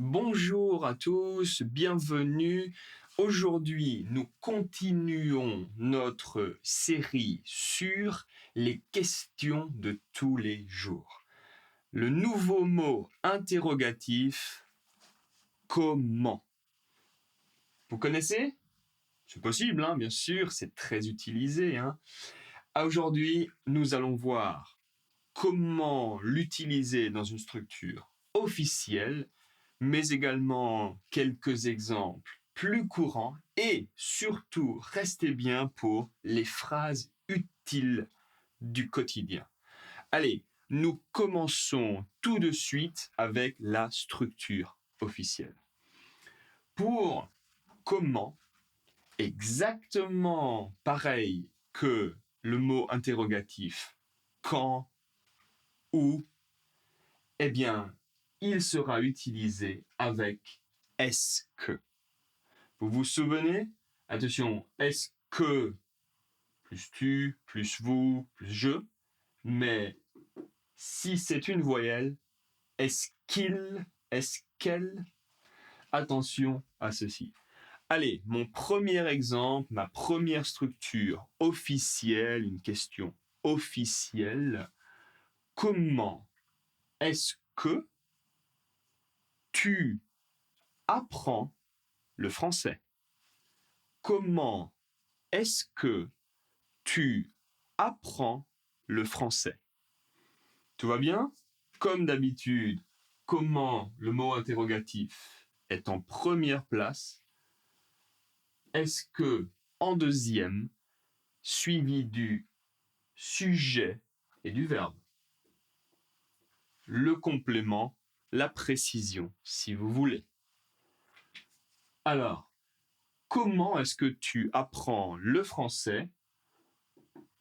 Bonjour à tous, bienvenue. Aujourd'hui, nous continuons notre série sur les questions de tous les jours. Le nouveau mot interrogatif, comment? Vous connaissez? C'est possible, bien sûr, c'est très utilisé. Aujourd'hui, nous allons voir comment l'utiliser dans une structure officielle, mais également quelques exemples plus courants et surtout, restez bien pour les phrases utiles du quotidien. Allez, nous commençons tout de suite avec la structure officielle. Pour comment, exactement pareil que le mot interrogatif, quand, où, eh bien, il sera utilisé avec est-ce que. Vous vous souvenez? Attention, est-ce que plus tu, plus vous, plus je, mais si c'est une voyelle, est-ce qu'il, est-ce qu'elle? Attention à ceci. Allez, mon premier exemple, ma première structure officielle, une question officielle. Comment est-ce que tu apprends le français? Comment est-ce que tu apprends le français? Tout va bien? Comme d'habitude, comment le mot interrogatif est en première place? Est-ce que en deuxième, suivi du sujet et du verbe? Le complément, la précision, si vous voulez. Alors, comment est-ce que tu apprends le français?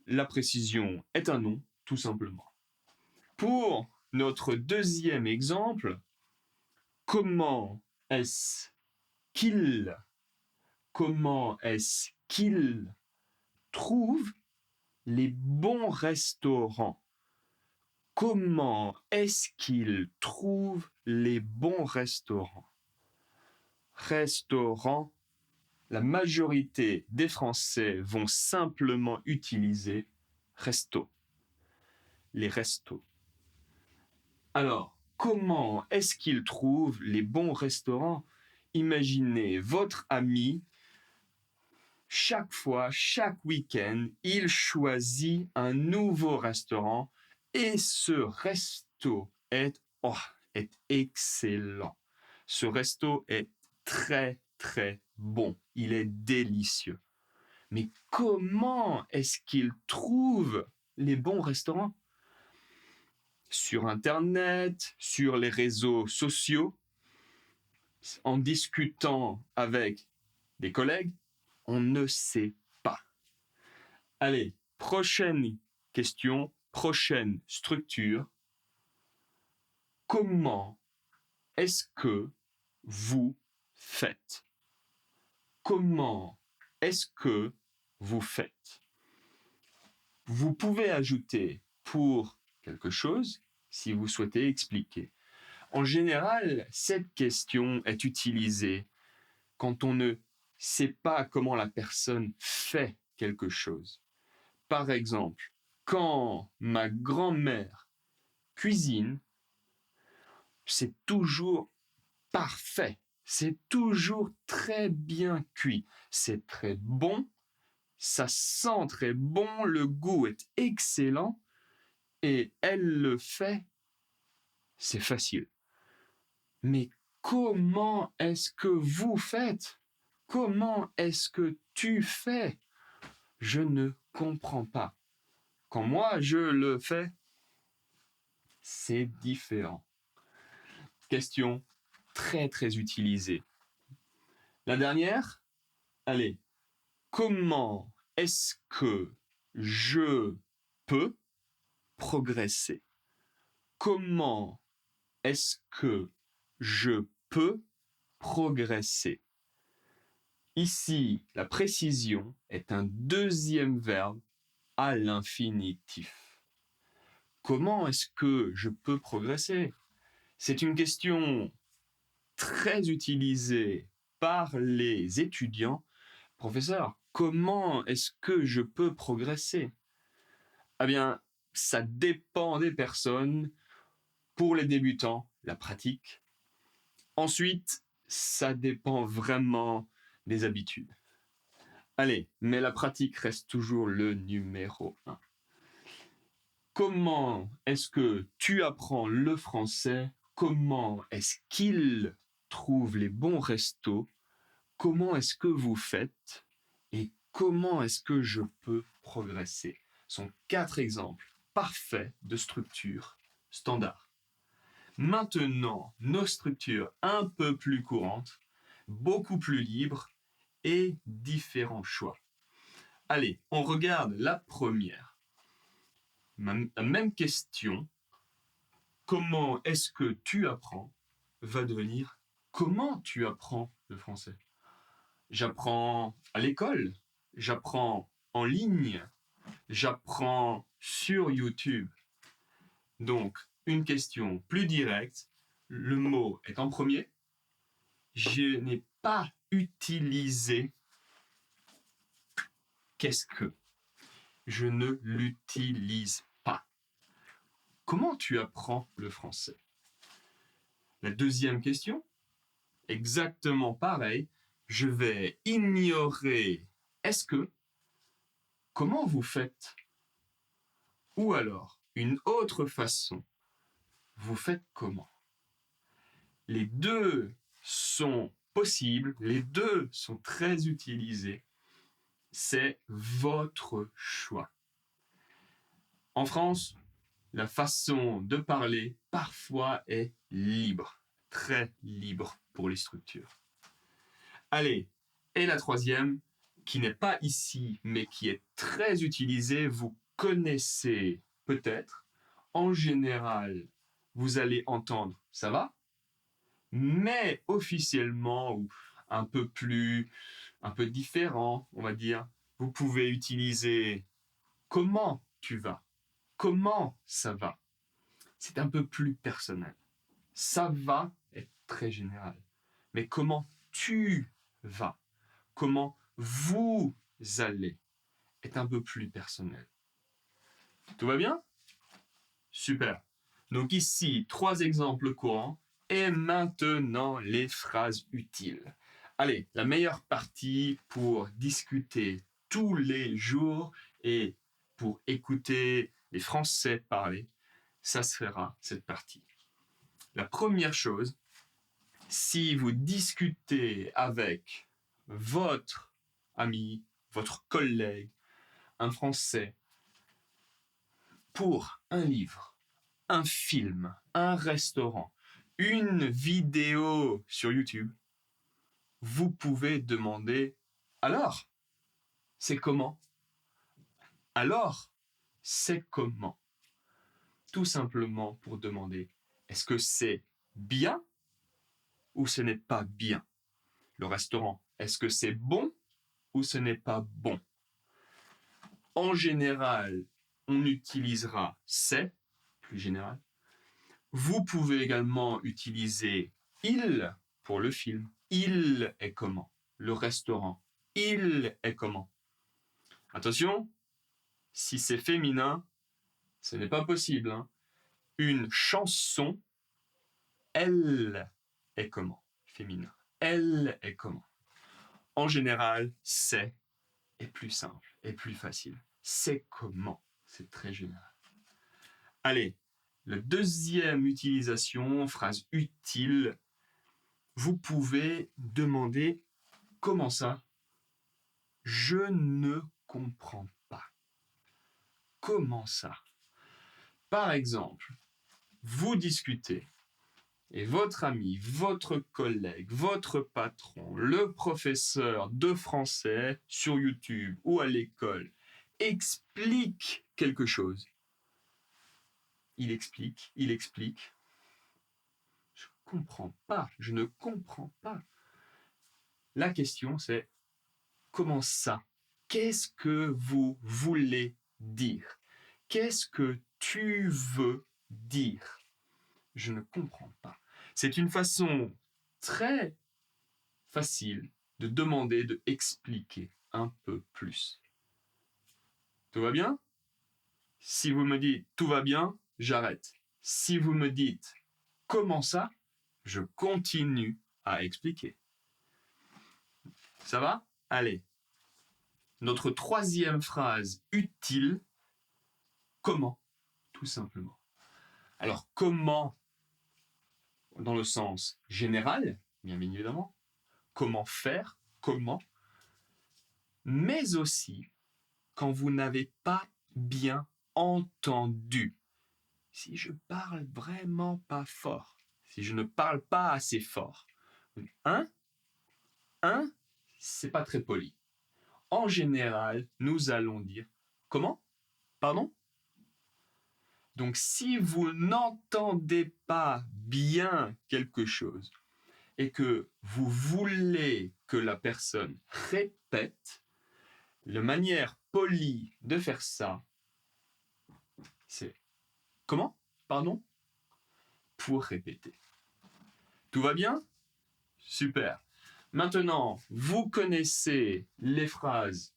La précision est un nom, tout simplement. Pour notre deuxième exemple, comment est-ce qu'il trouve les bons restaurants? Comment est-ce qu'il trouve les bons restaurants? Restaurant, la majorité des Français vont simplement utiliser resto. Les restos. Alors, comment est-ce qu'il trouve les bons restaurants? Imaginez votre ami, chaque week-end, il choisit un nouveau restaurant et ce resto est excellent. Ce resto est très, très bon. Il est délicieux. Mais comment est-ce qu'il trouve les bons restaurants? Sur Internet, sur les réseaux sociaux, en discutant avec des collègues, on ne sait pas. Allez, prochaine question, prochaine structure. Comment est-ce que vous faites? Comment est-ce que vous faites? Vous pouvez ajouter pour quelque chose si vous souhaitez expliquer. En général, cette question est utilisée quand on ne sait pas comment la personne fait quelque chose. Par exemple, quand ma grand-mère cuisine, c'est toujours parfait, c'est toujours très bien cuit, c'est très bon, ça sent très bon, le goût est excellent et elle le fait, c'est facile. Mais comment est-ce que vous faites? Comment est-ce que tu fais? Je ne comprends pas. Quand moi je le fais, c'est différent. Question très très utilisée. La dernière, allez, comment est-ce que je peux progresser? Comment est-ce que je peux progresser? Ici, la précision est un deuxième verbe à l'infinitif. Comment est-ce que je peux progresser? C'est une question très utilisé par les étudiants. Professeur, comment est-ce que je peux progresser? Eh bien, ça dépend des personnes. Pour les débutants, la pratique. Ensuite, ça dépend vraiment des habitudes. Allez, mais la pratique reste toujours le numéro 1. Comment est-ce que tu apprends le français? Comment est-ce qu'il trouve les bons restos? Comment est-ce que vous faites? Et comment est-ce que je peux progresser? Ce sont 4 exemples parfaits de structure standard. Maintenant, nos structures un peu plus courantes, beaucoup plus libres et différents choix. Allez, on regarde la première. La même question, comment est-ce que tu apprends, va devenir comment tu apprends le français. J'apprends à l'école, j'apprends en ligne, j'apprends sur YouTube. Donc, une question plus directe, le mot est en premier. Je n'ai pas utilisé qu'est-ce que. Je ne l'utilise pas. Comment tu apprends le français? La deuxième question, exactement pareil. Je vais ignorer est-ce que. Comment vous faites? Ou alors, une autre façon, vous faites comment? Les deux sont possibles, les deux sont très utilisés. C'est votre choix. En France, la façon de parler parfois est libre, très libre pour les structures. Allez, et la troisième, qui n'est pas ici, mais qui est très utilisée, vous connaissez peut-être. En général, vous allez entendre « ça va ?» mais officiellement, ou un peu différent, on va dire, vous pouvez utiliser « comment tu vas ?» Comment ça va? C'est un peu plus personnel. Ça va est très général. Mais comment tu vas? Comment vous allez est un peu plus personnel. Tout va bien? Super. Donc ici, 3 exemples courants. Et maintenant, les phrases utiles. Allez, la meilleure partie pour discuter tous les jours et pour écouter les Français parler, ça sera cette partie. La première chose, si vous discutez avec votre ami, votre collègue, un Français, pour un livre, un film, un restaurant, une vidéo sur YouTube, vous pouvez demander « Alors, c'est comment ?» Alors, c'est comment? Tout simplement pour demander « Est-ce que c'est bien ou ce n'est pas bien ?» Le restaurant, est-ce que c'est bon ou ce n'est pas bon? En général, on utilisera « c'est », plus général. Vous pouvez également utiliser « il » pour le film. Il est comment? Le restaurant, il est comment? Attention, si c'est féminin, ce n'est pas possible. Hein. Une chanson, elle est comment? Féminin. Elle est comment? En général, c'est est plus simple et plus facile. C'est comment? C'est très général. Allez, la deuxième utilisation, phrase utile, vous pouvez demander comment ça? Je ne comprends pas. Comment ça? Par exemple, vous discutez et votre ami, votre collègue, votre patron, le professeur de français sur YouTube ou à l'école explique quelque chose. Il explique. Je ne comprends pas. La question c'est comment ça? Qu'est-ce que vous voulez dire? Qu'est-ce que tu veux dire? Je ne comprends pas. C'est une façon très facile de demander, de expliquer un peu plus. Tout va bien? Si vous me dites tout va bien, j'arrête. Si vous me dites comment ça, je continue à expliquer. Ça va? Allez. Notre troisième phrase utile, comment? Tout simplement. Alors, comment, dans le sens général, bien évidemment, comment faire, comment, mais aussi quand vous n'avez pas bien entendu. Si je parle vraiment pas fort, si je ne parle pas assez fort, c'est pas très poli. En général, nous allons dire comment? Pardon? Donc, si vous n'entendez pas bien quelque chose et que vous voulez que la personne répète, la manière polie de faire ça, c'est comment? Pardon? Pour répéter. Tout va bien? Super. Maintenant, vous connaissez les phrases,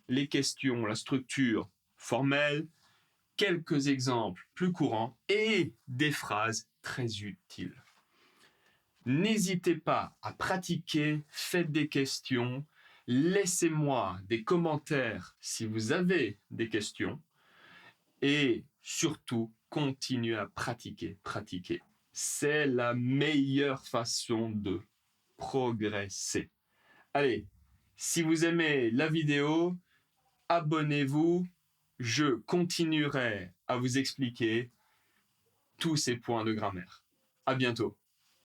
les questions, la structure formelle, quelques exemples plus courants et des phrases très utiles. N'hésitez pas à pratiquer, faites des questions, laissez-moi des commentaires si vous avez des questions et surtout, continuez à pratiquer. C'est la meilleure façon de progresser. Allez, si vous aimez la vidéo, abonnez-vous. Je continuerai à vous expliquer tous ces points de grammaire. À bientôt.